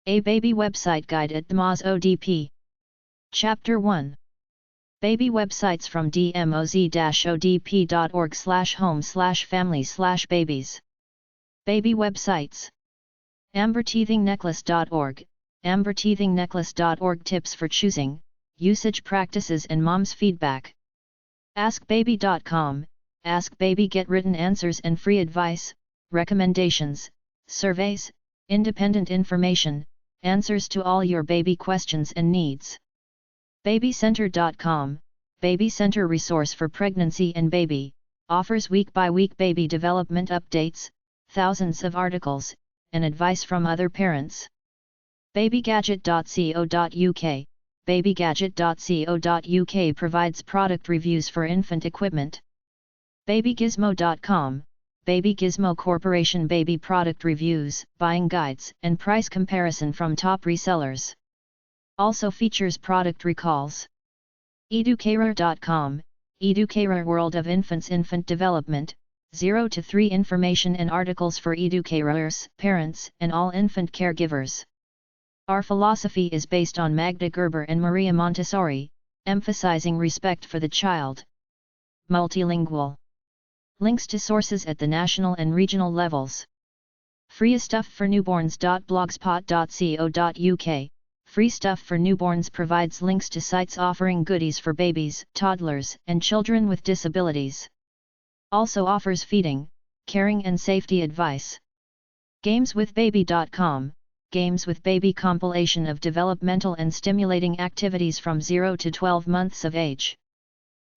A Baby Website Guide at Dmoz-Odp. Chapter 1. Baby websites from dmoz-odp.org/home/family/babies. Baby websites. amberteethingnecklace.org, amberteethingnecklace.org. Tips for choosing, usage practices and mom's feedback. askbaby.com, Ask Baby. Get written answers and free advice, recommendations, surveys, independent information, answers to all your baby questions and needs. babycenter.com, Baby Center resource for pregnancy and baby, offers week-by-week baby development updates, thousands of articles, and advice from other parents. babygadget.co.uk, babygadget.co.uk provides product reviews for infant equipment. babygizmo.com, Baby Gizmo Corporation baby product reviews, buying guides, and price comparison from top resellers. Also features product recalls. educarer.com, Educarer World of Infants Infant Development, 0 to 3 information and articles for educators, parents, and all infant caregivers. Our philosophy is based on Magda Gerber and Maria Montessori, emphasizing respect for the child. Multilingual. Links to sources at the national and regional levels. Free Stuff for Newborns.blogspot.co.uk, Free Stuff for Newborns provides links to sites offering goodies for babies, toddlers, and children with disabilities. Also offers feeding, caring and safety advice. Gameswithbaby.com, Games with Baby compilation of developmental and stimulating activities from 0 to 12 months of age.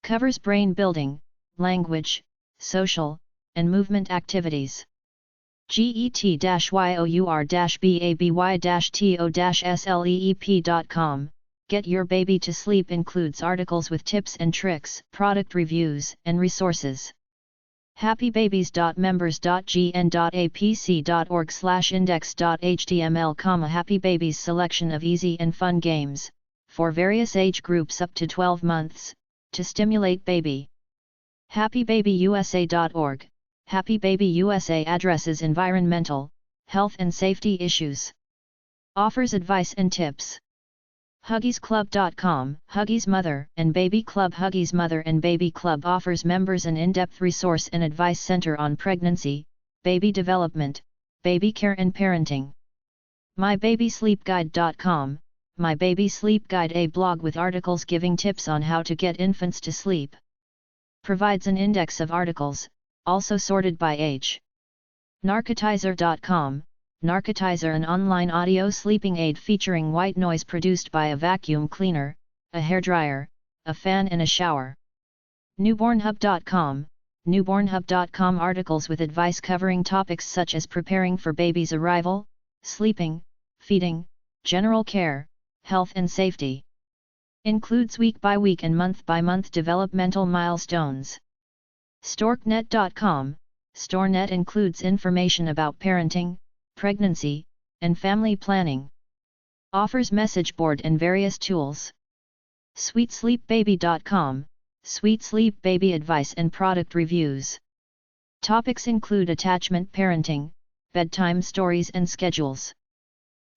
Covers brain building, language, social, and movement activities. get-your-baby-to-sleep.com, Get Your Baby to Sleep includes articles with tips and tricks, product reviews, and resources. happybabies.members.gn.apc.org/index.html, Happy Babies selection of easy and fun games, for various age groups up to 12 months, to stimulate baby. happybabyusa.org, Happy Baby USA addresses environmental, health and safety issues. Offers advice and tips. huggiesclub.com, Huggies Mother and Baby Club. Huggies Mother and Baby Club offers members an in-depth resource and advice center on pregnancy, baby development, baby care and parenting. mybabysleepguide.com, My Baby Sleep Guide, a blog with articles giving tips on how to get infants to sleep. Provides an index of articles, also sorted by age. Narcotizer.com, Narcotizer, an online audio sleeping aid featuring white noise produced by a vacuum cleaner, a hairdryer, a fan and a shower. Newbornhub.com, Newbornhub.com articles with advice covering topics such as preparing for baby's arrival, sleeping, feeding, general care, health and safety. Includes week-by-week and month-by-month developmental milestones. Storknet.com, StoreNet includes information about parenting, pregnancy, and family planning. Offers message board and various tools. SweetSleepBaby.com, Sweet Sleep Baby advice and product reviews. Topics include attachment parenting, bedtime stories and schedules.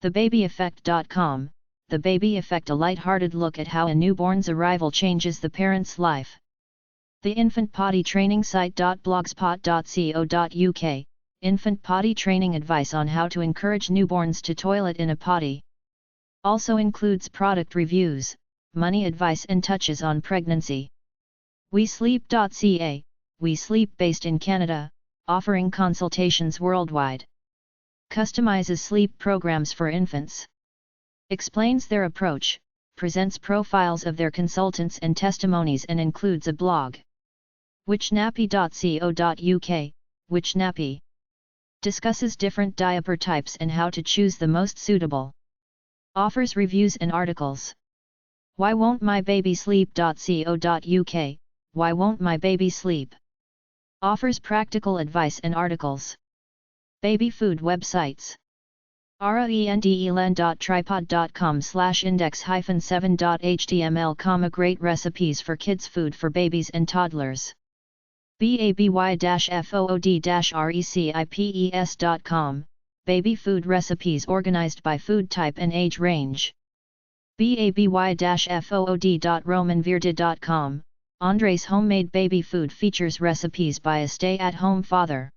TheBabyEffect.com, The Baby Effect, a light-hearted look at how a newborn's arrival changes the parent's life. The Infant Potty Training Site.blogspot.co.uk, Infant potty training advice on how to encourage newborns to toilet in a potty. Also includes product reviews, money advice and touches on pregnancy. WeSleep.ca, We Sleep based in Canada, offering consultations worldwide. Customizes sleep programs for infants. Explains their approach, presents profiles of their consultants and testimonies, and includes a blog. Whichnappy.co.uk, Whichnappy. Discusses different diaper types and how to choose the most suitable. Offers reviews and articles. Why Won't My Baby Sleep.co.uk, Why Won't My Baby Sleep? Offers practical advice and articles. Baby food websites. raendelan.tripod.com/index-7.html, Great recipes for kids' food for babies and toddlers. baby-food-recipes.com, baby food recipes organized by food type and age range. baby-food.romanvirdi.com, Andre's homemade baby food features recipes by a stay-at-home father.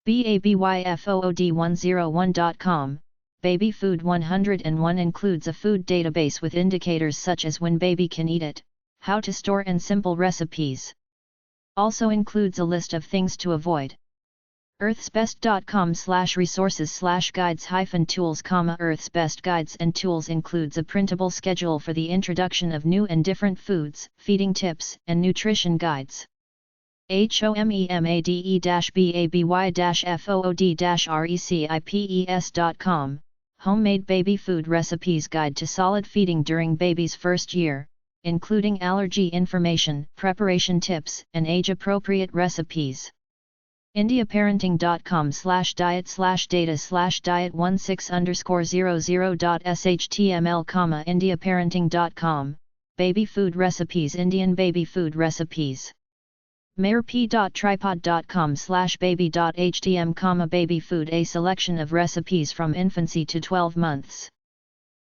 babyfood101.com, Baby Food 101 includes a food database with indicators such as when baby can eat it, how to store and simple recipes. Also includes a list of things to avoid. earthsbest.com/resources/guides-tools, Earth's Best Guides and Tools includes a printable schedule for the introduction of new and different foods, feeding tips, and nutrition guides. homemade-baby-food-recipes.com, Homemade Baby Food Recipes Guide to Solid Feeding During Baby's First Year, including allergy information, preparation tips, and age-appropriate recipes. indiaparenting.com/diet/diet16_00.html, indiaparenting.com, Baby Food Recipes, Indian Baby Food Recipes. mayorp.tripod.com/baby.htm, Baby Food, a selection of recipes from infancy to 12 months.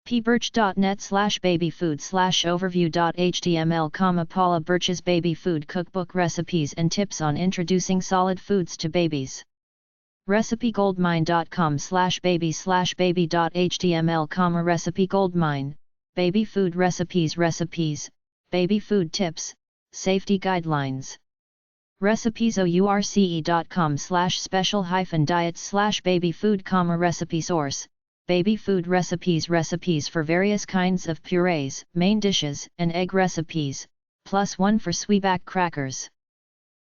pbirch.net/babyfood/overview.html, Paula Birch's Baby Food Cookbook, recipes and tips on introducing solid foods to babies. recipegoldmine.com/baby/baby.html, Recipe Goldmine, Baby Food Recipes, Baby Food Tips, Safety Guidelines. recipesource.com/special-diets/baby food, recipe source, Baby Food Recipes for various kinds of purees, main dishes, and egg recipes, +1 for Sweeback crackers.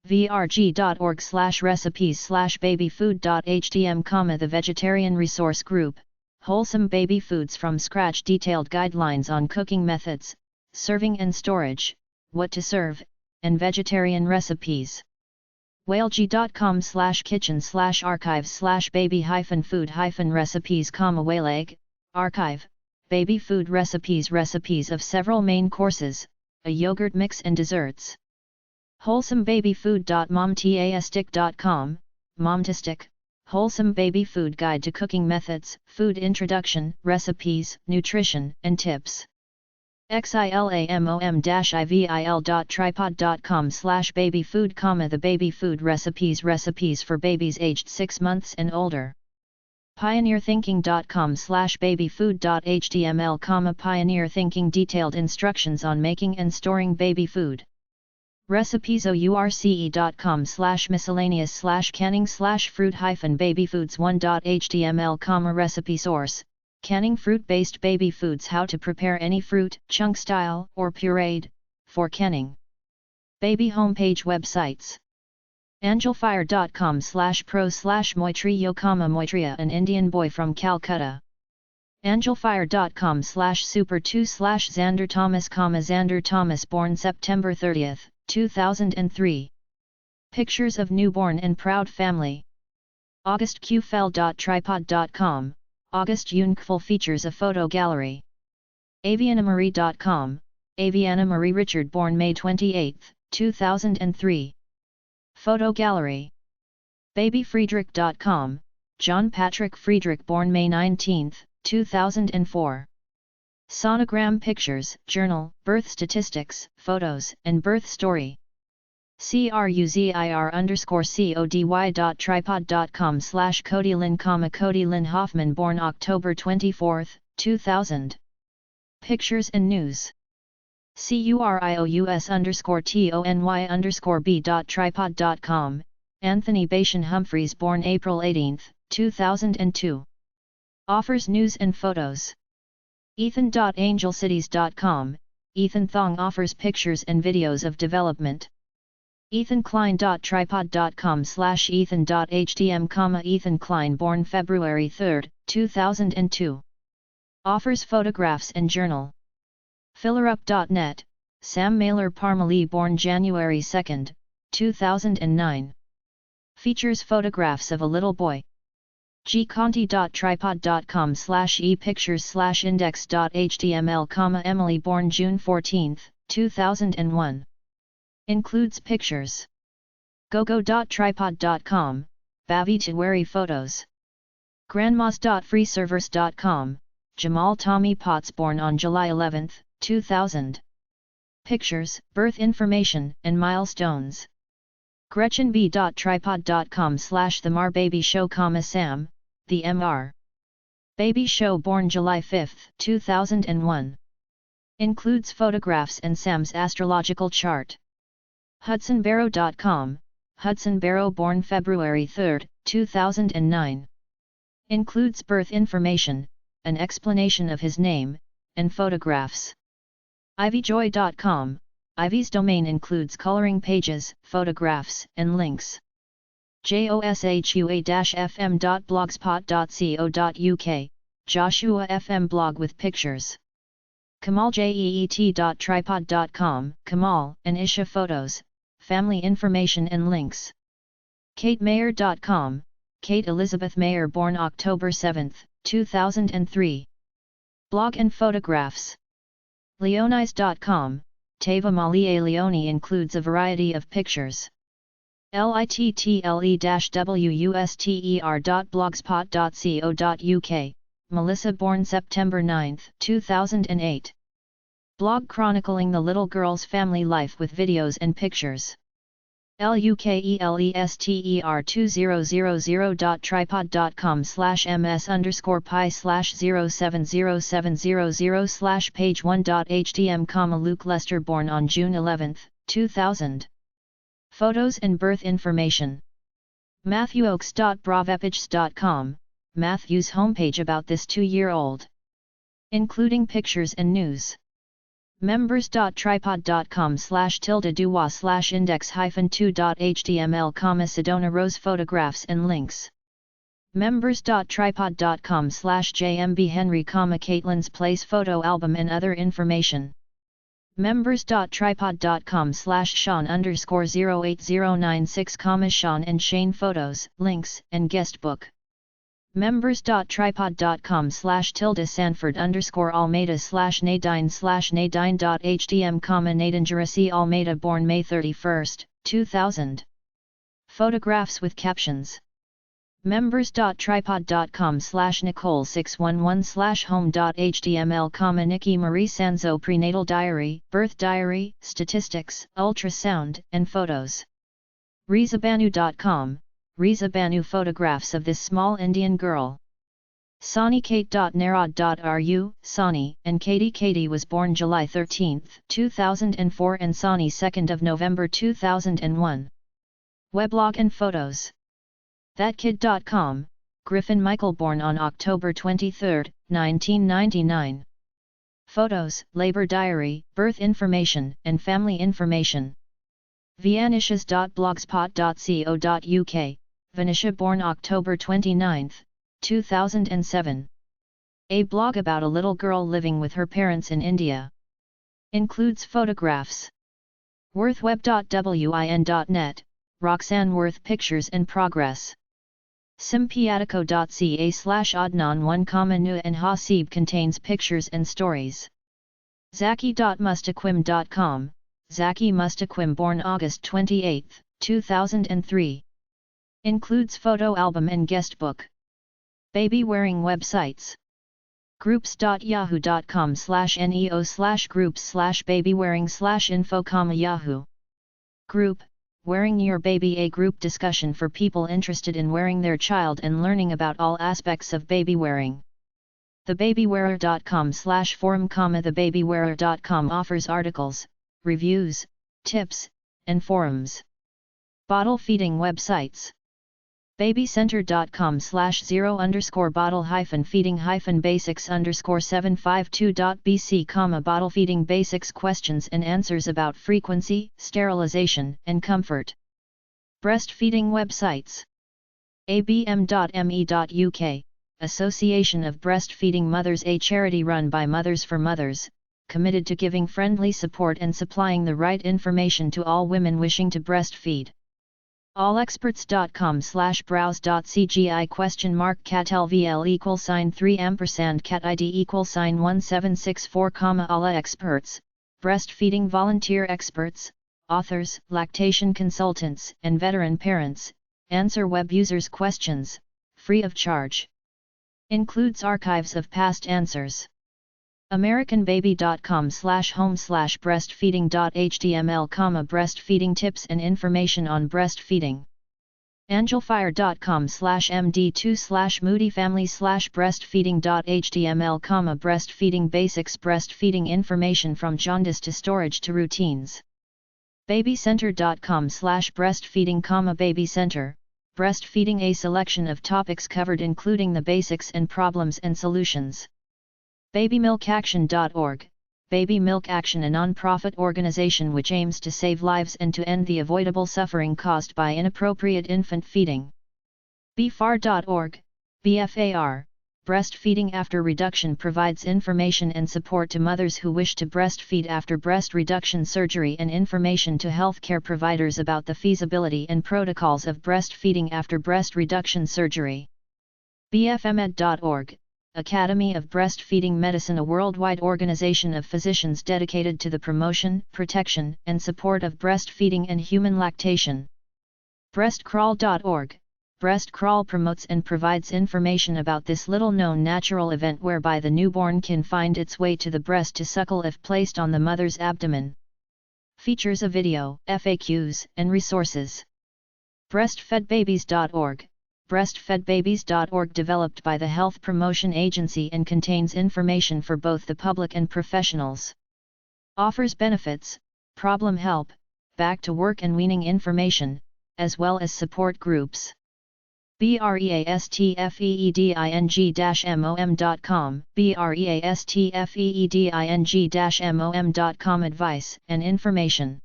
vrg.org/recipes/babyfood.htm, The Vegetarian Resource Group, Wholesome Baby Foods from Scratch, detailed guidelines on cooking methods, serving and storage, what to serve, and vegetarian recipes. whalegi.com/kitchen/archives/baby-food-recipes, Whaleg, archive, Baby Food recipes of several main courses, a yogurt mix and desserts. wholesomebabyfood.momtastic.com, Momtastic, Wholesome Baby Food Guide to Cooking Methods, Food Introduction, Recipes, Nutrition, and Tips. xilamom-ivil.tripod.com/babyfood, The Baby Food recipes for babies aged 6 months and older. pioneerthinking.com/babyfood.html, Pioneer Thinking, detailed instructions on making and storing baby food. recipesource.com/miscellaneous/canning/fruit-babyfoods1.html, Recipe source, canning fruit-based baby foods, how to prepare any fruit, chunk style or pureed, for canning. Baby homepage websites. angelfire.com/pro/moitrio, Moitria, an Indian boy from Calcutta. angelfire.com/super2/Xander Thomas, Xander Thomas, born September 30, 2003. Pictures of newborn and proud family. augustqfel.tripod.com, August Yunkfel features a photo gallery. avianamarie.com, Aviana Marie Richard, born May 28, 2003. Photo gallery. babyfriedrich.com, John Patrick Friedrich, born May 19, 2004. Sonogram pictures, journal, birth statistics, photos, and birth story. cruzir_cody.tripod.com/Cody Lynn, Cody Lynn Hoffman, born October 24, 2000. Pictures and news. curious_tony_b.tripod.com, Anthony Bation Humphreys, born April 18, 2002. Offers news and photos. Ethan.angelcities.com, Ethan Thong offers pictures and videos of development. ethanklein.tripod.com/ethan.htm, Ethan Klein, born February 3, 2002. Offers photographs and journal. Fillerup.net, Sam Mailer Parmalee, born January 2, 2009. Features photographs of a little boy. gconti.tripod.com/epictures/index.html, Emily, born June 14, 2001. Includes pictures. gogo.tripod.com, Bavi Tiwari photos. Grandmas.freeservers.com, Jamal Tommy Potts born on July 11, 2000. Pictures, birth information, and milestones. GretchenB.tripod.com/The Mar Baby Show, Sam, the Mr. Baby Show born July 5, 2001. Includes photographs and Sam's astrological chart. HudsonBarrow.com, Hudson Barrow born February 3, 2009. Includes birth information, an explanation of his name, and photographs. IvyJoy.com, Ivy's domain includes coloring pages, photographs, and links. joshua-fm.blogspot.co.uk, Joshua FM blog with pictures. KamalJeet.tripod.com, Kamal and Isha photos, family information and links. KateMayer.com, Kate Elizabeth Mayer born October 7, 2003. Blog and photographs. Leonis.com, Tava Malie Leone includes a variety of pictures. little-wuster.blogspot.co.uk, Melissa born September 9, 2008. Blog chronicling the little girl's family life with videos and pictures. lukelester.ms_pi/07070/page1.htm, Luke Lester born on June 11, 2000. Photos and birth information. matthewoaks.bravepage.com, Matthew's homepage about this 2-year-old. Including pictures and news. members.tripod.com/tilde-duo/index-2.html, Sedona Rose photographs and links. members.tripod.com/jmbhenry, Caitlin's Place photo album and other information. members.tripod.com/Sean_08096, Sean and Shane photos, links, and guestbook. members.tripod.com/Tilda_Sanford_Almeida/Nadine/Nadine.htm, Nadine Juraci Almeida born May 31, 2000. Photographs with captions. members.tripod.com/Nicole611/home.html, Nikki Marie Sanzo prenatal diary, birth diary, statistics, ultrasound, and photos. Rizabanu.com, Riza Banu photographs of this small Indian girl. SaniKate.narod.ru, Sani and Katie was born July 13, 2004 and Sani 2 November 2001. Weblog and photos. ThatKid.com, Griffin Michael born on October 23, 1999. Photos, labor diary, birth information, and family information. Vanishas.blogspot.co.uk, Vanisha born October 29, 2007. A blog about a little girl living with her parents in India. Includes photographs. Worthweb.win.net, Roxanne Worth pictures and progress. Simpiatico.ca/Adnan 1, Nu and Hasib contains pictures and stories. Zaki.mustaqim.com, Zaki Mustaqim born August 28, 2003. Includes photo album and guestbook. Baby wearing websites. Groups.yahoo.com/neo/groups/babywearing/info, Yahoo. Group, Wearing Your Baby, a group discussion for people interested in wearing their child and learning about all aspects of baby wearing. Thebabywearer.com/forum, thebabywearer.com offers articles, reviews, tips, and forums. Bottle feeding websites. babycenter.com/0_bottle-feeding-basics_752.bc, bottle feeding basics questions and answers about frequency, sterilization, and comfort. Breastfeeding websites. abm.me.uk, Association of Breastfeeding Mothers, a charity run by Mothers for Mothers, committed to giving friendly support and supplying the right information to all women wishing to breastfeed. allexperts.com/browse.cgi?catlvl=3 #cat ID=1764, alla experts, breastfeeding volunteer experts, authors, lactation consultants, and veteran parents, answer web users' questions, free of charge. Includes archives of past answers. americanbaby.com/home/breastfeeding.html, breastfeeding tips and information on breastfeeding. angelfire.com/md2/moodyfamily/breastfeeding.html, breastfeeding basics, breastfeeding information from jaundice to storage to routines. babycenter.com/breastfeeding, baby center, breastfeeding, a selection of topics covered including the basics and problems and solutions. babymilkaction.org, Baby Milk Action, a non-profit organization which aims to save lives and to end the avoidable suffering caused by inappropriate infant feeding. bfar.org, BFAR, Breastfeeding After Reduction, provides information and support to mothers who wish to breastfeed after breast reduction surgery and information to healthcare providers about the feasibility and protocols of breastfeeding after breast reduction surgery. bfmed.org, Academy of Breastfeeding Medicine, a worldwide organization of physicians dedicated to the promotion, protection, and support of breastfeeding and human lactation. breastcrawl.org, Breastcrawl promotes and provides information about this little-known natural event whereby the newborn can find its way to the breast to suckle if placed on the mother's abdomen. Features a video, FAQs, and resources. breastfedbabies.org, breastfedbabies.org, developed by the Health Promotion Agency and contains information for both the public and professionals. Offers benefits, problem help, back to work and weaning information, as well as support groups. breastfeeding-mom.com, breastfeeding-mom.com, advice and information.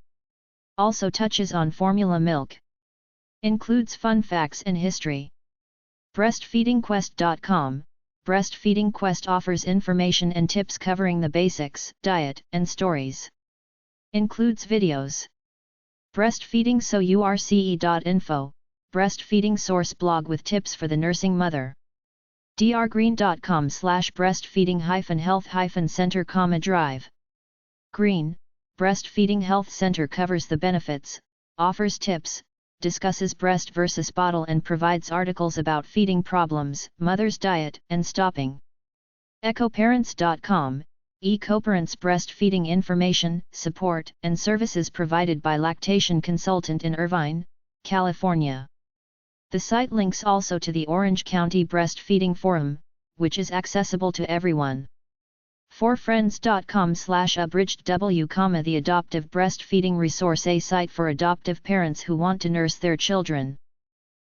Also touches on formula milk. Includes fun facts and history. breastfeedingquest.com, Breastfeeding Quest offers information and tips covering the basics, diet, and stories. Includes videos. breastfeedingsource.info, breastfeeding source blog with tips for the nursing mother. drgreen.com/breastfeeding-health-center, drive. Green, Breastfeeding Health Center covers the benefits, offers tips, discusses breast versus bottle and provides articles about feeding problems, mother's diet, and stopping. ecoparents.com, ecoparents breastfeeding information, support, and services provided by lactation consultant in Irvine, California. The site links also to the Orange County Breastfeeding Forum, which is accessible to everyone. forfriends.com/abridgedw, the adoptive breastfeeding resource, a site for adoptive parents who want to nurse their children.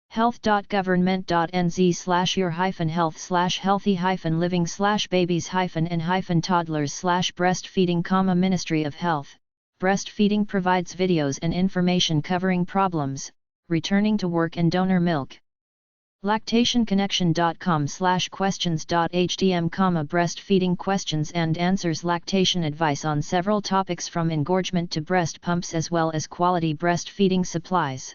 health.government.nz/your-health/living/babies-and-toddlers/breastfeeding, Ministry of Health, Breastfeeding provides videos and information covering problems, returning to work and donor milk. lactationconnection.com/questions.htm, breastfeeding questions and answers, lactation advice on several topics from engorgement to breast pumps as well as quality breastfeeding supplies.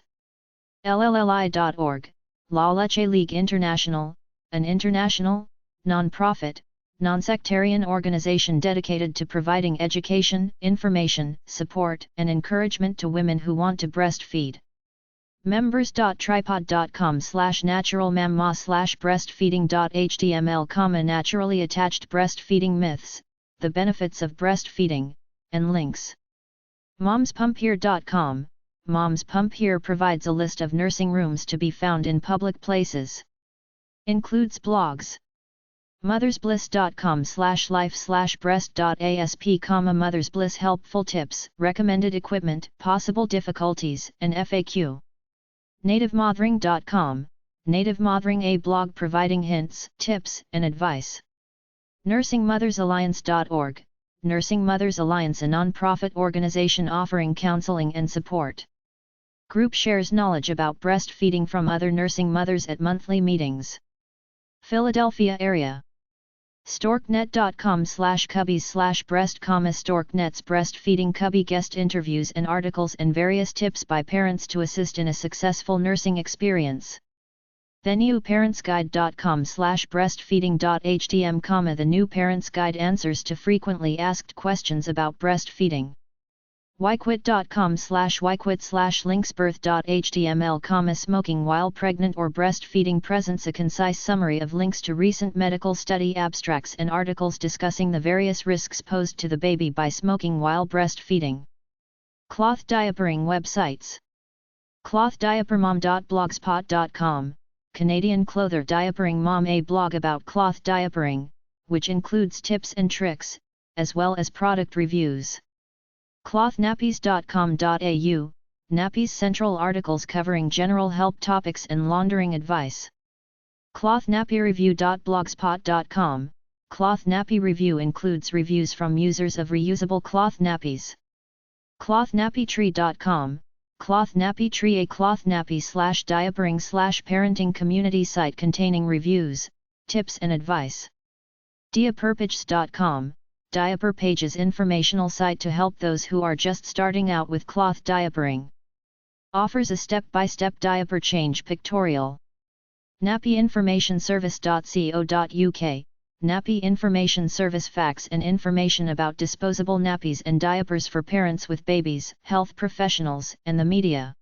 LLLI.org, La Leche League International, an international, non-profit, non-sectarian organization dedicated to providing education, information, support, and encouragement to women who want to breastfeed. members.tripod.com/naturalmamma/breastfeeding.html, naturally attached breastfeeding myths, the benefits of breastfeeding, and links. momspumphere.com, Moms Pump Here provides a list of nursing rooms to be found in public places. Includes blogs. mothersbliss.com/life/breast.asp, Mother's Bliss helpful tips, recommended equipment, possible difficulties, and FAQ. nativemothering.com, Native Mothering, a blog providing hints, tips, and advice. nursingmothersalliance.org, Nursing Mothers Alliance, a non-profit organization offering counseling and support. Group shares knowledge about breastfeeding from other nursing mothers at monthly meetings. Philadelphia area. storknet.com/cubbies/breast, Storknet's breastfeeding cubby guest interviews and articles and various tips by parents to assist in a successful nursing experience. thenewparentsguide.com/breastfeeding.htm, the New Parents Guide answers to frequently asked questions about breastfeeding. yquit.com/yquit/linksbirth.html, smoking while pregnant or breastfeeding presents a concise summary of links to recent medical study abstracts and articles discussing the various risks posed to the baby by smoking while breastfeeding. Cloth diapering websites. clothdiapermom.blogspot.com, Canadian clother diapering mom, a blog about cloth diapering, which includes tips and tricks, as well as product reviews. clothnappies.com.au, nappies central articles covering general help topics and laundering advice. clothnappyreview.blogspot.com, cloth nappy review includes reviews from users of reusable cloth nappies. clothnappytree.com, Cloth Nappy Tree, a cloth nappy/diapering/parenting community site containing reviews, tips and advice. Diaperpages.com, Diaper Pages informational site to help those who are just starting out with cloth diapering. Offers a step-by-step diaper change pictorial. Nappyinformationservice.co.uk, Nappy Information Service facts and information about disposable nappies and diapers for parents with babies, health professionals, and the media.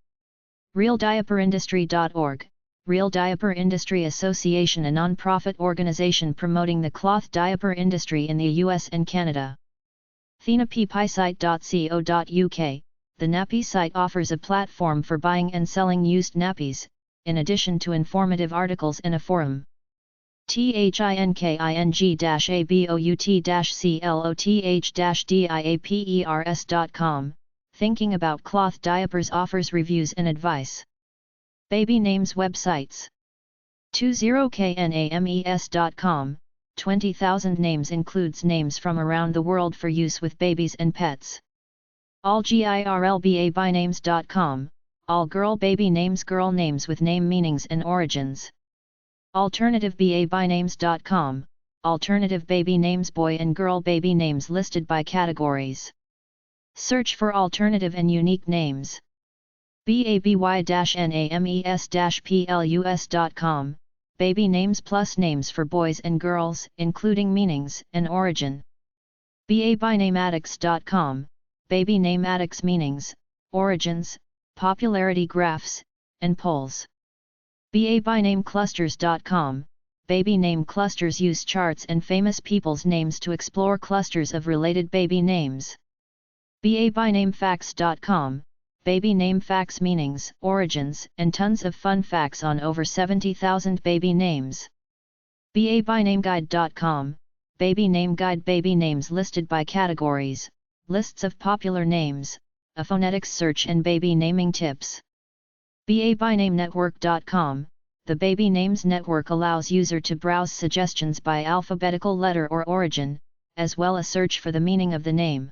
RealDiaperIndustry.org, Real Diaper Industry Association, a non-profit organization promoting the cloth diaper industry in the US and Canada. TheNappyPieSite.co.uk, the Nappy site offers a platform for buying and selling used nappies, in addition to informative articles and a forum. Thinking-about-cloth-diapers.com, Thinking About Cloth Diapers offers reviews and advice. Baby names websites. 20knames.com, 20,000 names includes names from around the world for use with babies and pets. allgirlbabynames.com, all girl baby names, girl names with name meanings and origins. AlternativeBabynames.com, alternative baby names, boy and girl baby names listed by categories. Search for alternative and unique names. baby-names-plus.com, baby names plus names for boys and girls, including meanings and origin. babynameaddicts.com, baby name addicts meanings, origins, popularity graphs, and polls. babynameclusters.com, baby name clusters use charts and famous people's names to explore clusters of related baby names. babynamefacts.com, baby name facts meanings, origins, and tons of fun facts on over 70,000 baby names. babynameguide.com, baby name guide, baby names listed by categories, lists of popular names, a phonetics search and baby naming tips. babynamenetwork.com, the Baby Names Network allows user to browse suggestions by alphabetical letter or origin, as well as search for the meaning of the name.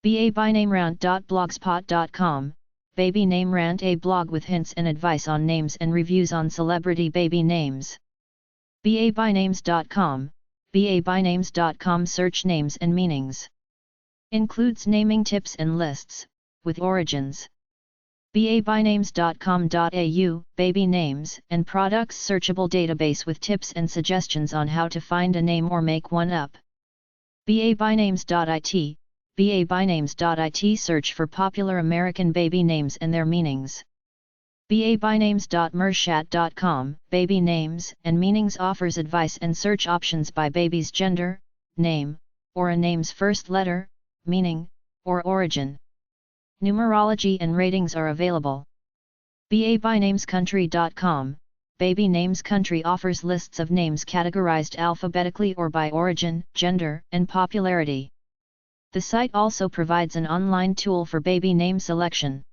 babynamerant.blogspot.com, Baby Name Rant, a blog with hints and advice on names and reviews on celebrity baby names. babynames.com, babynames.com search names and meanings. Includes naming tips and lists, with origins. babynames.com.au, baby names and products searchable database with tips and suggestions on how to find a name or make one up. babynames.it, babynames.it search for popular American baby names and their meanings. babynames.mershat.com, baby names and meanings offers advice and search options by baby's gender, name, or a name's first letter, meaning, or origin. Numerology and ratings are available. babynamescountry.com, baby names country offers lists of names categorized alphabetically or by origin, gender, and popularity. The site also provides an online tool for baby name selection.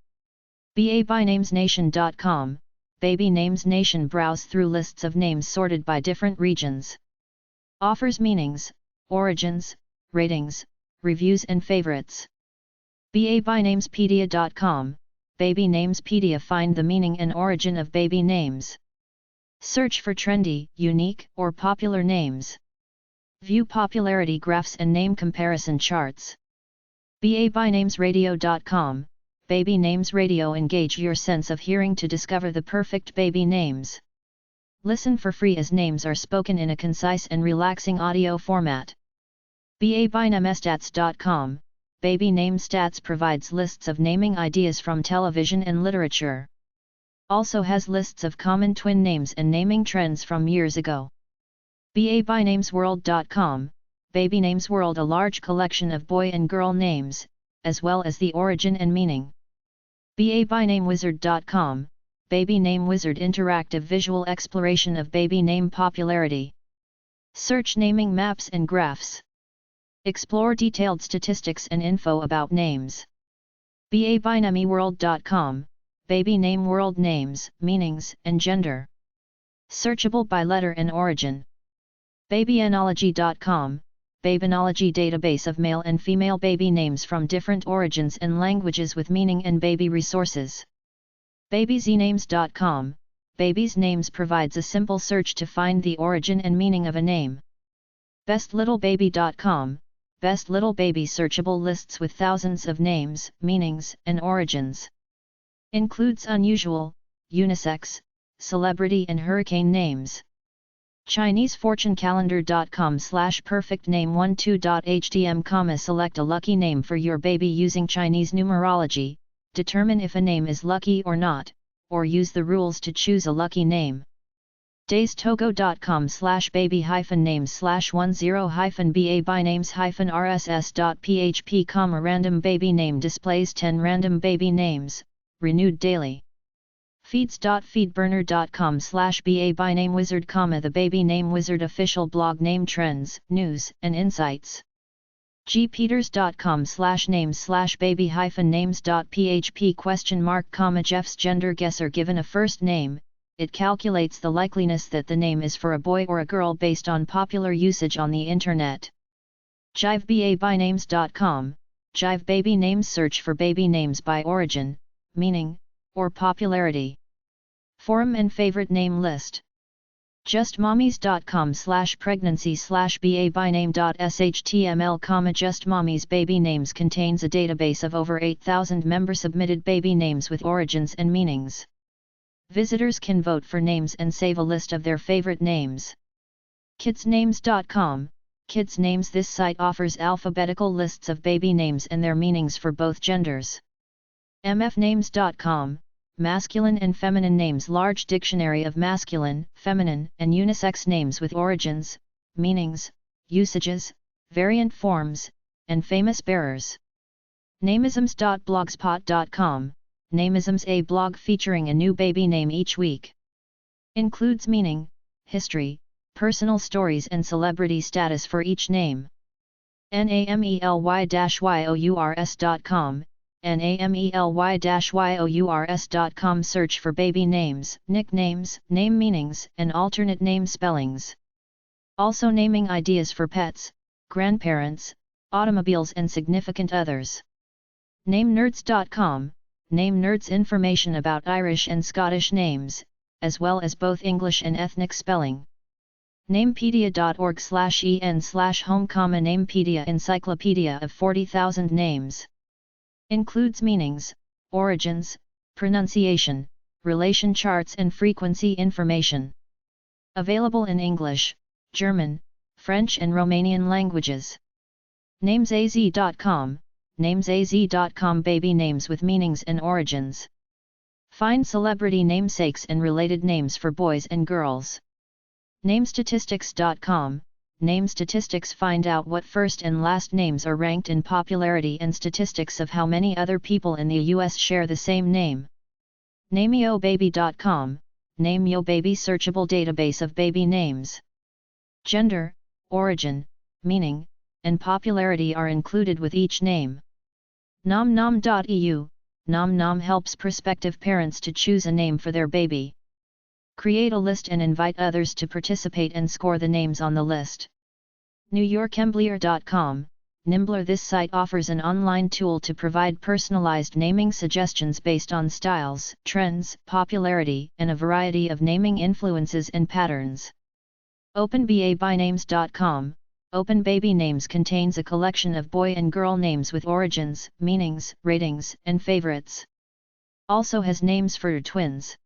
babynamesnation.com, baby names nation browse through lists of names sorted by different regions. Offers meanings, origins, ratings, reviews and favorites. babynamespedia.com, baby namespedia find the meaning and origin of baby names. Search for trendy, unique, or popular names. View popularity graphs and name comparison charts. babynamesradio.com, baby names radio engage your sense of hearing to discover the perfect baby names. Listen for free as names are spoken in a concise and relaxing audio format. babynamestats.com, Baby Name Stats provides lists of naming ideas from television and literature. Also has lists of common twin names and naming trends from years ago. BABynamesWorld.com, Baby Names World, a large collection of boy and girl names, as well as the origin and meaning. BABynamewizard.com, Baby Name Wizard, interactive visual exploration of baby name popularity. Search naming maps and graphs. Explore detailed statistics and info about names. BABynamyWorld.com, Baby Name World, names, meanings, and gender. Searchable by letter and origin. Babynology.com, Babynology database of male and female baby names from different origins and languages with meaning and baby resources. BabyZnames.com, Baby's Names provides a simple search to find the origin and meaning of a name. BestLittleBaby.com, Best Little Baby searchable lists with thousands of names, meanings, and origins. Includes unusual, unisex, celebrity and hurricane names. ChineseFortuneCalendar.com/perfectname12.htm, select a lucky name for your baby using Chinese numerology, determine if a name is lucky or not, or use the rules to choose a lucky name. DaysTogo.com/baby-names/10-babynames-rss.php, random baby name displays 10 random baby names, renewed daily. Feeds.feedburner.com/babynamewizard, the Baby Name Wizard official blog, name trends, news, and insights. gpeters.com/names/baby-names.php ? Jeff's gender guesser, given a first name, it calculates the likeliness that the name is for a boy or a girl based on popular usage on the internet. JiveBabyNames.com, Jive Baby Names, search for baby names by origin, meaning, or popularity. Forum and favorite name list. JustMommies.com/pregnancy/babyname.html, JustMommies Baby Names contains a database of over 8,000 member-submitted baby names with origins and meanings. Visitors can vote for names and save a list of their favorite names. KidsNames.com, Kids Names. This site offers alphabetical lists of baby names and their meanings for both genders. MFNames.com, masculine and feminine names, large dictionary of masculine, feminine, and unisex names with origins, meanings, usages, variant forms, and famous bearers. Nameisms.blogspot.com, Nameisms, a blog featuring a new baby name each week. Includes meaning, history, personal stories and celebrity status for each name. NAMELY-YOURS.com, NAMELY-YOURS.com, search for baby names, nicknames, name meanings, and alternate name spellings. Also naming ideas for pets, grandparents, automobiles and significant others. NameNerds.com, Name Nerds, information about Irish and Scottish names, as well as both English and ethnic spelling. Namepedia.org/en/home, Namepedia, encyclopedia of 40,000 names. Includes meanings, origins, pronunciation, relation charts and frequency information. Available in English, German, French and Romanian languages. Namesaz.com, Namesaz.com, baby names with meanings and origins. Find celebrity namesakes and related names for boys and girls. Namestatistics.com, Name statistics, find out what first and last names are ranked in popularity and statistics of how many other people in the US share the same name. NameYoBaby.com, Name Yo Baby, searchable database of baby names. Gender, origin, meaning, and popularity are included with each name. NomNom.eu, NomNom helps prospective parents to choose a name for their baby. Create a list and invite others to participate and score the names on the list. NewYorkEmblier.com, Nimbler. This site offers an online tool to provide personalized naming suggestions based on styles, trends, popularity, and a variety of naming influences and patterns. OpenBabyNames.com, Open Baby Names contains a collection of boy and girl names with origins, meanings, ratings, and favorites. Also has names for twins.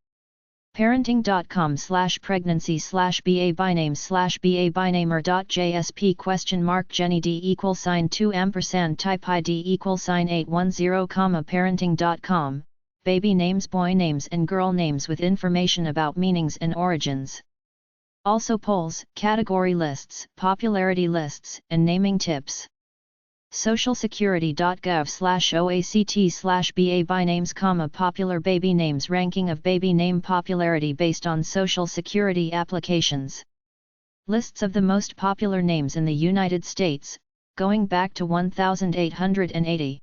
parenting.com/pregnancy/ba bynames/ba bynamer.jsp Jenny D =2 type ID =810, parenting.com, baby names, boy names and girl names with information about meanings and origins. Also polls, category lists, popularity lists, and naming tips. socialsecurity.gov/oact/ba bynames, popular baby names, ranking of baby name popularity based on Social Security applications. Lists of the most popular names in the United States, going back to 1880.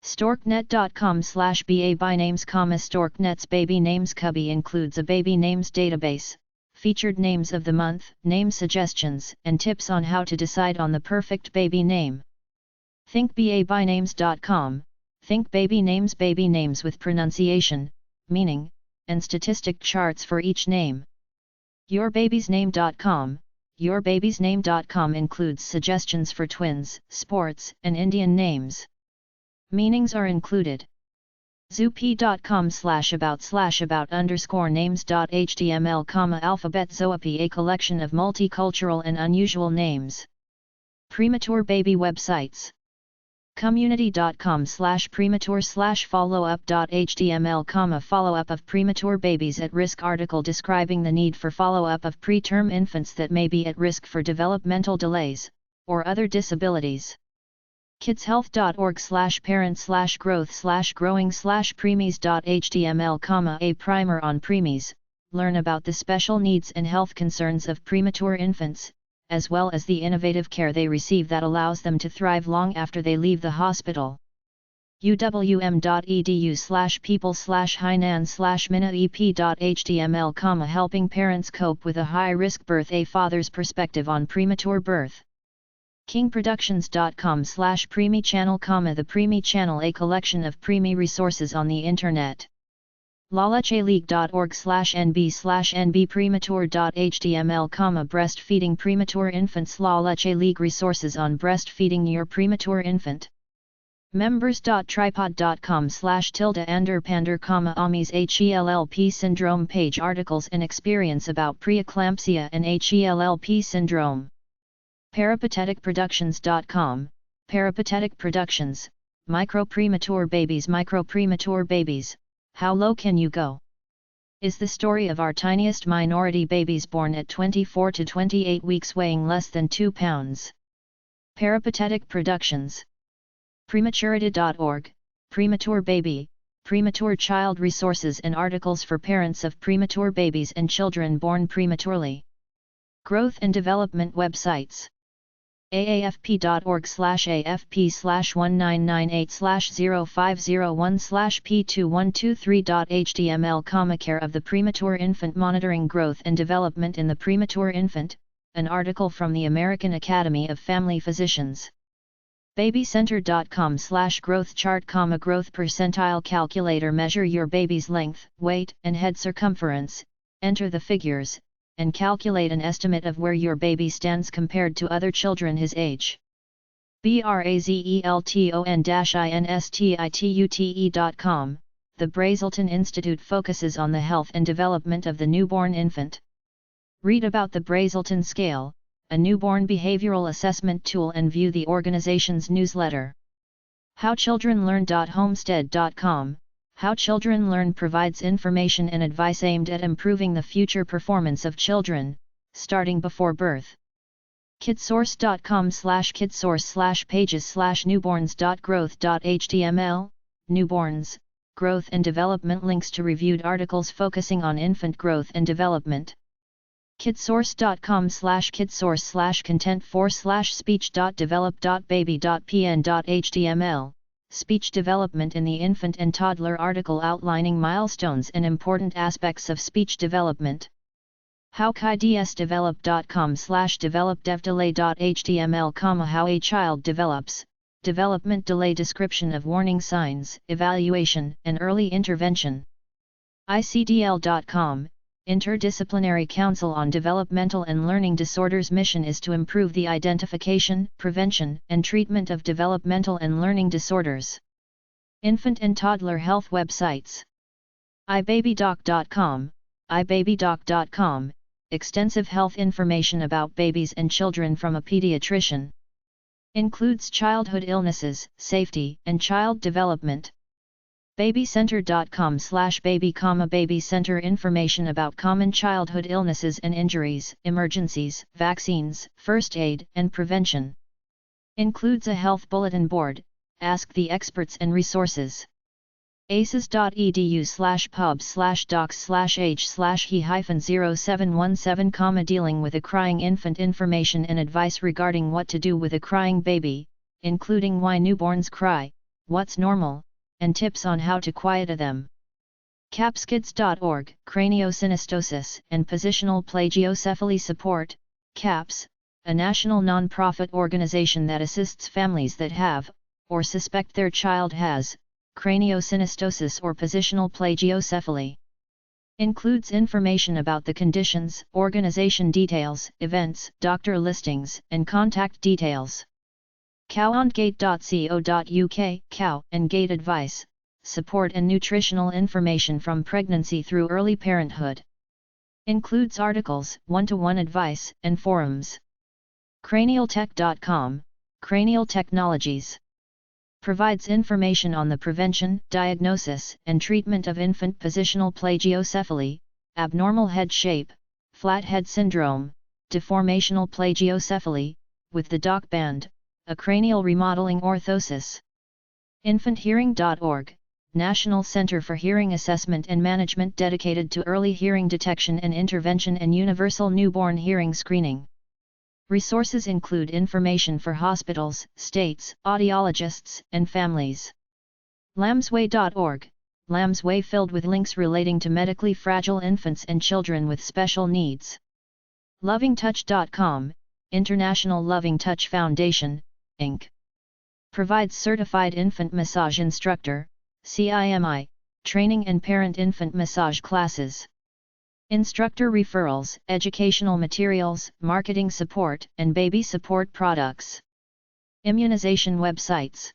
Storknet.com/ba bynames, Storknet's baby names cubby includes a baby names database, featured names of the month, name suggestions, and tips on how to decide on the perfect baby name. thinkbabynames.com, think baby names with pronunciation, meaning, and statistic charts for each name. yourbabysname.com, yourbabysname.com includes suggestions for twins, sports, and Indian names. Meanings are included. zoop.com/about_names.html, alphabet Zoop, a collection of multicultural and unusual names. Premature baby websites. community.com/premature/follow-up.html, follow-up of premature babies at risk, article describing the need for follow-up of preterm infants that may be at risk for developmental delays, or other disabilities. kidshealth.org/parent/growth/growing/preemies.html, a primer on preemies, learn about the special needs and health concerns of premature infants, as well as the innovative care they receive that allows them to thrive long after they leave the hospital. uwm.edu/people/hainan/minaep.html, helping parents cope with a high-risk birth, a father's perspective on premature birth. kingproductions.com/preemie channel, the preemie channel, a collection of preemie resources on the internet. laleche-league.org/nb/nbpremature.html, breastfeeding premature infants, La Leche League resources on breastfeeding your premature infant. members.tripod.com/tilde-anderpander, AMI's HELLP syndrome page, articles and experience about preeclampsia and HELLP syndrome. peripateticproductions.com, Peripatetic Productions, Micro-Premature Babies, How Low Can You Go? Is the story of our tiniest minority babies born at 24 to 28 weeks weighing less than 2 pounds. Peripatetic Productions. Prematurity.org, Premature Baby, Premature Child resources and articles for parents of premature babies and children born prematurely. Growth and development websites. aafp.org/afp/1998/0501/p2123.html, care of the premature infant, monitoring growth and development in the premature infant, an article from the American Academy of Family Physicians. babycenter.com/growth chart, growth percentile calculator, measure your baby's length, weight, and head circumference, enter the figures, and calculate an estimate of where your baby stands compared to other children his age. brazelton-institute.com, the Brazelton Institute focuses on the health and development of the newborn infant. Read about the Brazelton Scale, a newborn behavioral assessment tool, and view the organization's newsletter. HowChildrenLearn.homestead.com, How Children Learn provides information and advice aimed at improving the future performance of children, starting before birth. kidsource.com/kidsource/pages/newborns.growth.html, Newborns, Growth and Development, links to reviewed articles focusing on infant growth and development. kidsource.com/kidsource/content4/speech.develop.baby.pn.html, Speech development in the infant and toddler, article outlining milestones and important aspects of speech development. howkidsdevelop.com/developdevdelay.html, How a child develops, development delay, description of warning signs, evaluation, and early intervention. icdl.com, Interdisciplinary Council on Developmental and Learning Disorders, mission is to improve the identification, prevention, and treatment of developmental and learning disorders. Infant and toddler health websites. ibabydoc.com, iBabyDoc.com, extensive health information about babies and children from a pediatrician. Includes childhood illnesses, safety, and child development. Babycenter.com/baby, Baby Center information about common childhood illnesses and injuries, emergencies, vaccines, first aid, and prevention. Includes a health bulletin board, ask the experts and resources. aces.edu/pubs/docs/h/he-0717, dealing with a crying infant, information and advice regarding what to do with a crying baby, including why newborns cry, what's normal, and tips on how to quiet them. capskids.org, craniosynostosis and positional plagiocephaly support, CAPS, a national non-profit organization that assists families that have, or suspect their child has, craniosynostosis or positional plagiocephaly. Includes information about the conditions, organization details, events, doctor listings, and contact details. cowandgate.co.uk, cow and gate advice, support and nutritional information from pregnancy through early parenthood. Includes articles, one-to-one advice, and forums. cranialtech.com, cranial technologies. Provides information on the prevention, diagnosis, and treatment of infant positional plagiocephaly, abnormal head shape, flat head syndrome, deformational plagiocephaly, with the doc band, a cranial remodeling orthosis. infanthearing.org, National Center for Hearing Assessment and Management dedicated to early hearing detection and intervention and universal newborn hearing screening. Resources include information for hospitals, states, audiologists, and families. lambsway.org, Lambsway filled with links relating to medically fragile infants and children with special needs. lovingtouch.com, International Loving Touch Foundation, Inc. Provides certified infant massage instructor, CIMI, training and parent-infant massage classes. Instructor referrals, educational materials, marketing support, and baby support products. Immunization websites.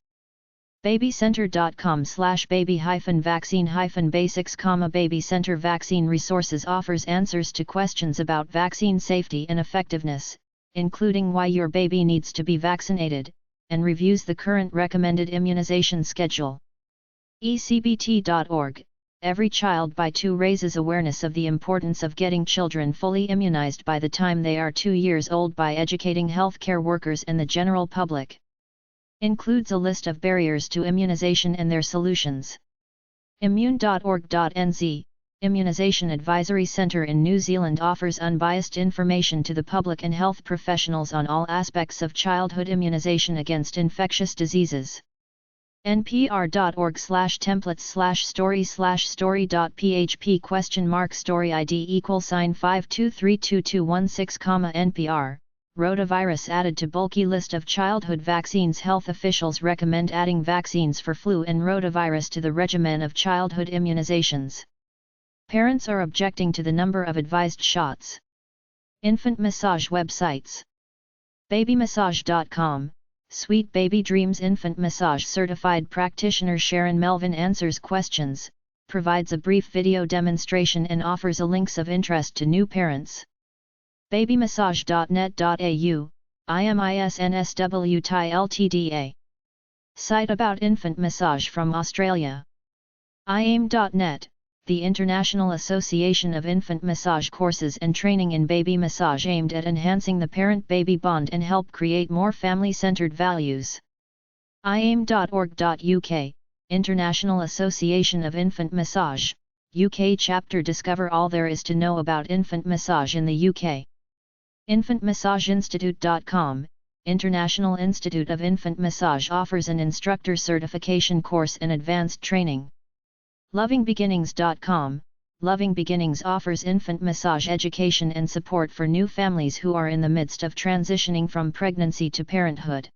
babycenter.com/baby-vaccine-basics, Baby Center Vaccine Resources offers answers to questions about vaccine safety and effectiveness, including why your baby needs to be vaccinated, and reviews the current recommended immunization schedule. ecbt.org, Every Child by 2 raises awareness of the importance of getting children fully immunized by the time they are 2 years old by educating healthcare workers and the general public. Includes a list of barriers to immunization and their solutions. immune.org.nz, Immunization Advisory Centre in New Zealand offers unbiased information to the public and health professionals on all aspects of childhood immunization against infectious diseases. npr.org/templates/story/story.php ? Story ID =5232216, NPR. Rotavirus added to bulky list of childhood vaccines. Health officials recommend adding vaccines for flu and rotavirus to the regimen of childhood immunizations. Parents are objecting to the number of advised shots. Infant massage websites. babymassage.com, Sweet Baby Dreams Infant Massage certified practitioner Sharon Melvin answers questions, provides a brief video demonstration and offers a links of interest to new parents. babymassage.net.au, IMISNSWTI Ltda. Site about infant massage from Australia. IAIM.net, the International Association of Infant Massage Courses and Training in Baby Massage aimed at enhancing the parent-baby bond and help create more family-centered values. IAIM.org.uk, International Association of Infant Massage, UK chapter. Discover all there is to know about infant massage in the UK. InfantMassageInstitute.com, International Institute of Infant Massage offers an instructor certification course and advanced training. LovingBeginnings.com, Loving Beginnings offers infant massage education and support for new families who are in the midst of transitioning from pregnancy to parenthood.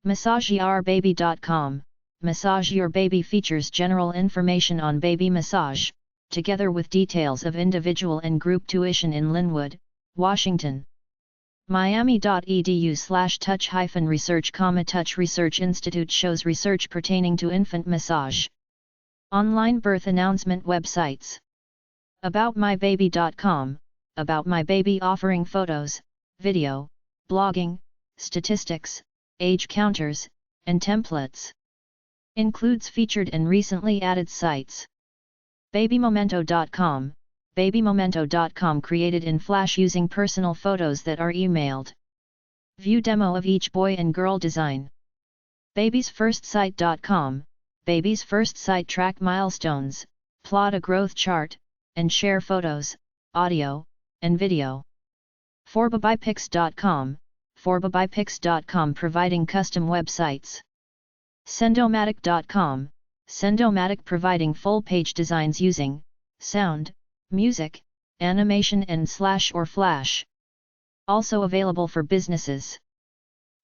MassageYourBaby.com, Massage Your Baby features general information on baby massage, together with details of individual and group tuition in Linwood, Washington. Miami.edu/touch-research, Touch Research Institute shows research pertaining to infant massage. Online birth announcement websites. AboutMyBaby.com, About My Baby offering photos, video, blogging, statistics, age counters, and templates. Includes featured and recently added sites. BabyMomento.com, BabyMomento.com created in Flash using personal photos that are emailed. View demo of each boy and girl design. Baby'sFirstSite.com, Baby's First Site track milestones, plot a growth chart, and share photos, audio, and video. ForBabyPics.com, ForBabyPics.com providing custom websites. Sendomatic.com, Sendomatic providing full-page designs using sound, music, animation and / or Flash. Also available for businesses.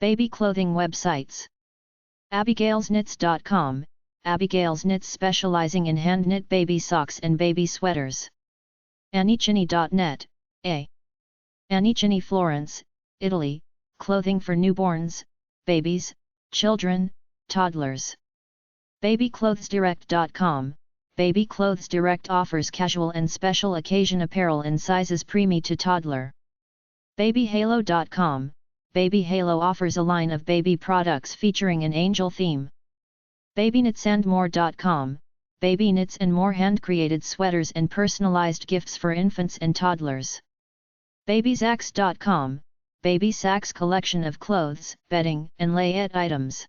Baby clothing websites. Abigail'sKnits.com, Abigail's Knits specializing in hand-knit baby socks and baby sweaters. Anicini.net, Anicini Florence, Italy, clothing for newborns, babies, children, toddlers. BabyClothesDirect.com, Baby Clothes Direct offers casual and special occasion apparel in sizes preemie to toddler. BabyHalo.com, Baby Halo offers a line of baby products featuring an angel theme. BabyKnitsAndMore.com, Baby Knits and More hand-created sweaters and personalized gifts for infants and toddlers. BabySacks.com, Baby Sacks collection of clothes, bedding, and layette items.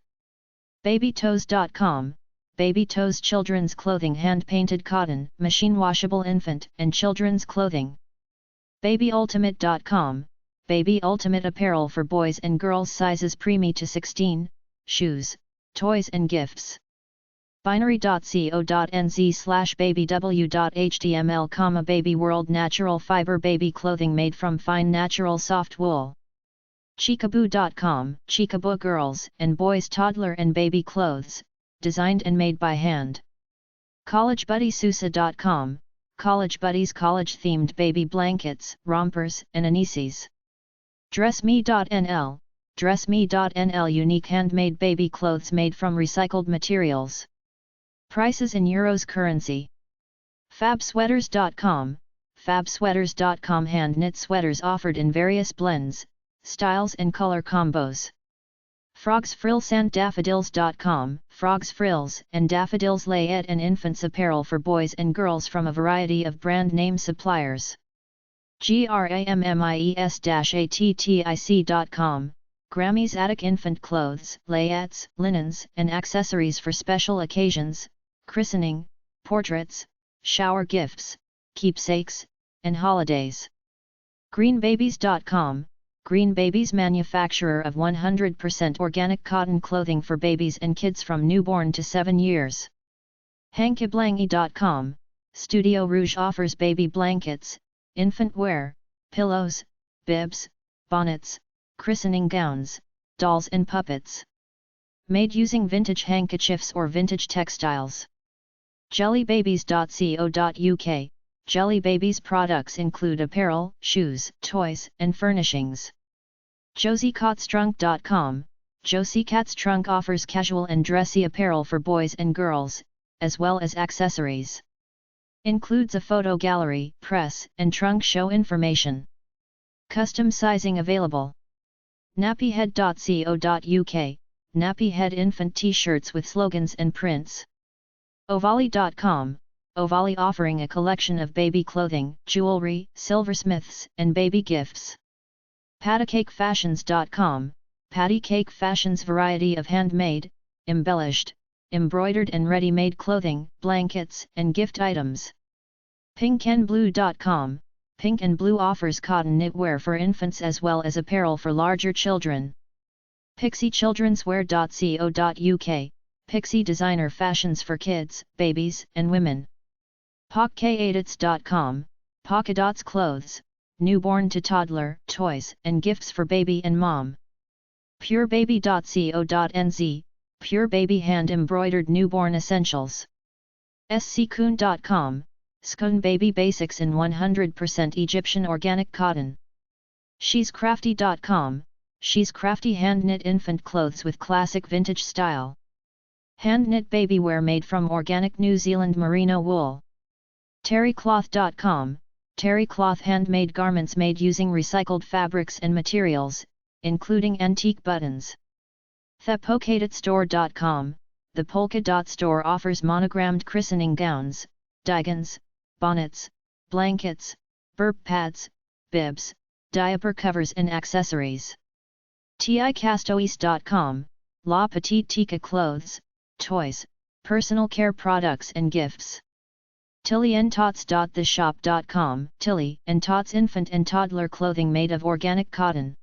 BabyToes.com, Baby Toes children's clothing hand-painted cotton, machine-washable infant and children's clothing. BabyUltimate.com, Baby Ultimate apparel for boys and girls sizes preemie to 16, shoes, toys and gifts. Binary.co.nz/babyw.html, Baby World natural fiber baby clothing made from fine natural soft wool. Chicaboo.com, Chicaboo girls and boys toddler and baby clothes, designed and made by hand. CollegeBuddySusa.com, College Buddies college-themed baby blankets, rompers, and anises. DressMe.nl, DressMe.nl unique handmade baby clothes made from recycled materials. Prices in euros currency. FabSweaters.com, FabSweaters.com hand-knit sweaters offered in various blends, styles and color combos. FrogsFrillsAndDaffodils.com, Frogs Frills and Daffodils layette and infants apparel for boys and girls from a variety of brand name suppliers. GRAMMIES-ATTIC.com, Grammy's Attic infant clothes, layettes, linens, and accessories for special occasions, christening, portraits, shower gifts, keepsakes, and holidays. GreenBabies.com, Green Babies manufacturer of 100% organic cotton clothing for babies and kids from newborn to 7 years. Hankyblangy.com, Studio Rouge offers baby blankets, infant wear, pillows, bibs, bonnets, christening gowns, dolls and puppets. Made using vintage handkerchiefs or vintage textiles. Jellybabies.co.uk, Jelly Babies products include apparel, shoes, toys, and furnishings. JosieKatstrunk.com, Josie Cat's Trunk offers casual and dressy apparel for boys and girls, as well as accessories. Includes a photo gallery, press, and trunk show information. Custom sizing available. Nappyhead.co.uk, Nappyhead infant t-shirts with slogans and prints. Ovali.com, Ovali offering a collection of baby clothing, jewelry, silversmiths, and baby gifts. PattyCakeFashions.com, Patty Cake Fashions variety of handmade, embellished, embroidered and ready-made clothing, blankets, and gift items. PinkandBlue.com, Pink and Blue offers cotton knitwear for infants as well as apparel for larger children. PixieChildrenswear.co.uk, Pixie designer fashions for kids, babies, and women. PocKadits.com, Polkadots clothes, newborn to toddler, toys, and gifts for baby and mom. PureBaby.co.nz, Pure Baby hand-embroidered newborn essentials. SCKoon.com, Skun baby basics in 100% Egyptian organic cotton. She'sCrafty.com, She's Crafty hand-knit infant clothes with classic vintage style. Hand-knit baby wear made from organic New Zealand merino wool. Terrycloth.com, Terrycloth handmade garments made using recycled fabrics and materials, including antique buttons. ThePolkadotStore.com, the Polka Dot Store offers monogrammed christening gowns, diagonds, bonnets, blankets, burp pads, bibs, diaper covers and accessories. TICastoise.com, La Petite Tika clothes, toys, personal care products and gifts. TillyandTots.theshop.com, Tilly and Tots infant and toddler clothing made of organic cotton.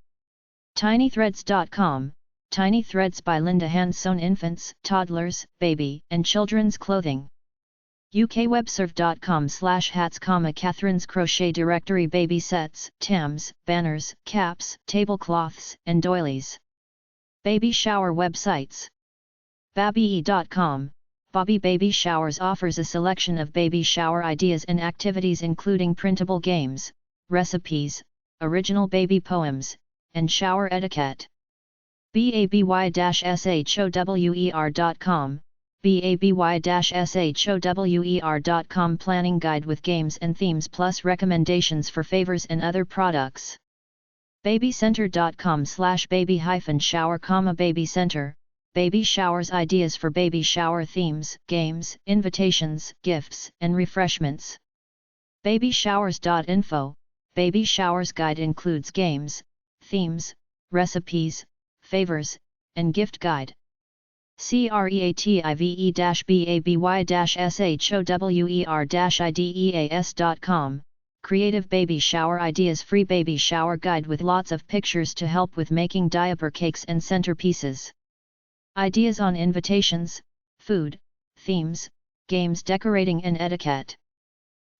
TinyThreads.com, Tiny Threads by Linda hand-sewn infants, toddlers, baby, and children's clothing. UKWebserve.com/hats, Catherine's crochet directory baby sets, tams, banners, caps, tablecloths, and doilies. Baby shower websites. Babby.com, Bobby Baby Showers offers a selection of baby shower ideas and activities including printable games, recipes, original baby poems, and shower etiquette. Baby-shower.com, baby-shower.com planning guide with games and themes plus recommendations for favors and other products. babycenter.com/baby-shower, baby center, baby showers ideas for baby shower themes, games, invitations, gifts, and refreshments. babyshowers.info, baby showers guide includes games, themes, recipes, favors, and gift guide. creative-baby-shower-ideas.com, creative baby shower ideas free baby shower guide with lots of pictures to help with making diaper cakes and centerpieces. Ideas on invitations, food, themes, games decorating and etiquette.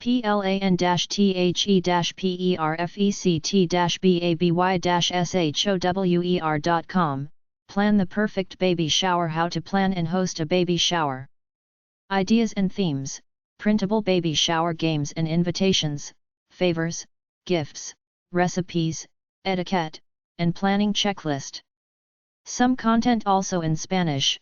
plan-perfect-baby-shower.com, plan the perfect baby shower, how to plan and host a baby shower. Ideas and themes, printable baby shower games and invitations, favors, gifts, recipes, etiquette, and planning checklist. Some content also in Spanish.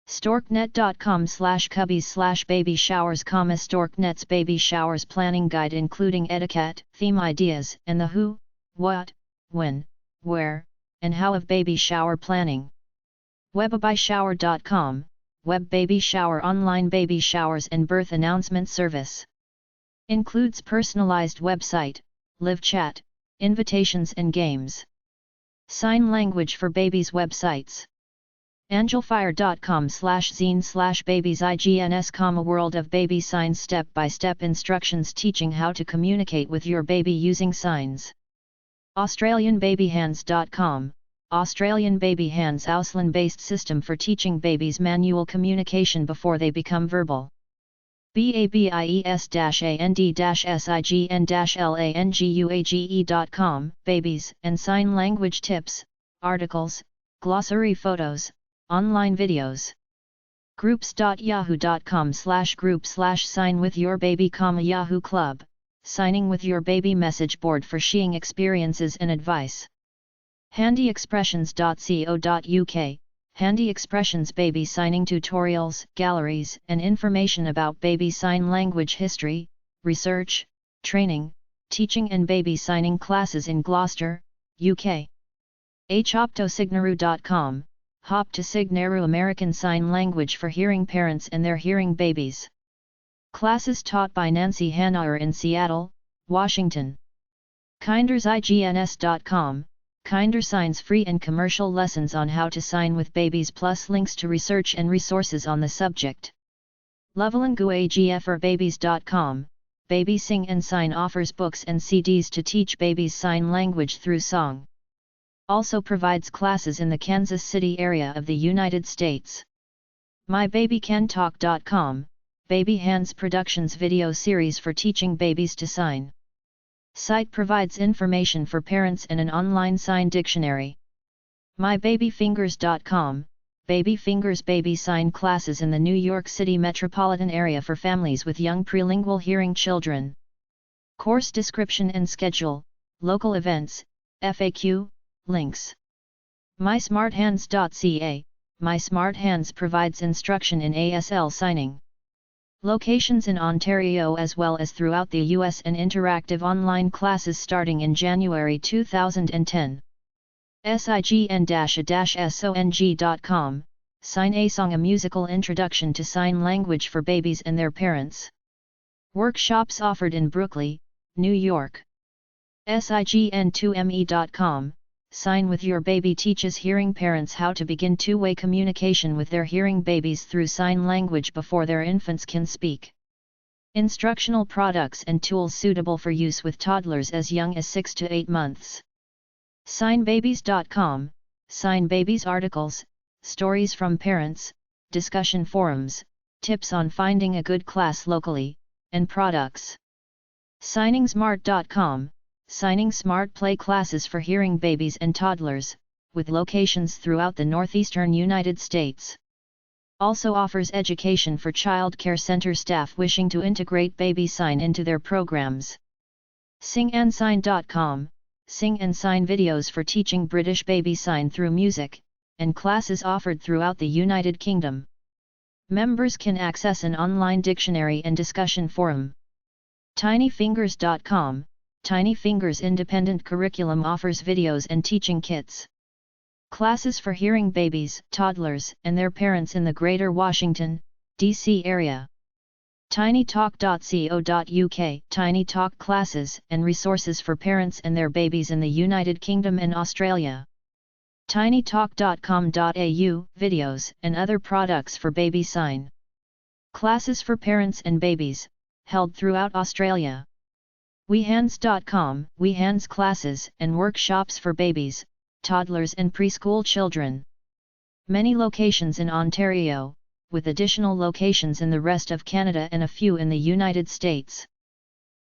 Storknet.com/cubbies/baby showers, Storknet's baby showers planning guide including etiquette, theme ideas, and the who, what, when, where, and how of baby shower planning. Webabyshower.com, web baby shower online baby showers and birth announcement service. Includes personalized website, live chat, invitations and games. Sign language for babies websites. Angelfire.com/zine/babies-igns, world of baby signs step-by-step instructions teaching how to communicate with your baby using signs. AustralianBabyHands.com, Australian Baby Hands Auslan-based system for teaching babies manual communication before they become verbal. BABIES-and-sign-language.com, babies and sign language tips, articles, glossary photos, online videos. Groups.yahoo.com/group/sign with your baby, Yahoo Club, signing with your baby message board for sharing experiences and advice. handyexpressions.co.uk, Handy Expressions baby signing tutorials, galleries, and information about baby sign language history, research, training, teaching and baby signing classes in Gloucester, UK. hoptosigneru.com, Hop to Signeru American Sign Language for hearing parents and their hearing babies. Classes taught by Nancy Hanauer in Seattle, Washington. kindersigns.com, Kinder Signs free and commercial lessons on how to sign with babies plus links to research and resources on the subject. Lovelanguageforbabies.com, Baby Sing and Sign offers books and CDs to teach babies sign language through song. Also provides classes in the Kansas City area of the United States. MyBabyCanTalk.com, Baby Hands Productions video series for teaching babies to sign. Site provides information for parents and an online sign dictionary. MyBabyFingers.com, Baby Fingers baby sign classes in the New York City metropolitan area for families with young prelingual hearing children. Course description and schedule, local events, FAQ, links. MySmartHands.ca, My Smart Hands provides instruction in ASL signing. Locations in Ontario as well as throughout the US and interactive online classes starting in January 2010. sign-a-song.com, Sign a Song, a musical introduction to sign language for babies and their parents. Workshops offered in Brooklyn, New York. sign2me.com, Sign with Your Baby teaches hearing parents how to begin two-way communication with their hearing babies through sign language before their infants can speak. Instructional products and tools suitable for use with toddlers as young as 6 to 8 months. Signbabies.com, Sign Babies articles, stories from parents, discussion forums, tips on finding a good class locally, and products. SigningsMart.com, Signing Smart Play classes for hearing babies and toddlers, with locations throughout the northeastern United States. Also offers education for child care center staff wishing to integrate baby sign into their programs. SingAndSign.com, Sing and Sign videos for teaching British baby sign through music, and classes offered throughout the United Kingdom. Members can access an online dictionary and discussion forum. TinyFingers.com, Tiny Fingers independent curriculum offers videos and teaching kits. Classes for hearing babies, toddlers, and their parents in the Greater Washington, D.C. area. tinytalk.co.uk, Tiny Talk classes and resources for parents and their babies in the United Kingdom and Australia. tinytalk.com.au, videos and other products for baby sign. Classes for parents and babies, held throughout Australia. WeHands.com, WeHands classes and workshops for babies, toddlers and preschool children. Many locations in Ontario, with additional locations in the rest of Canada and a few in the United States.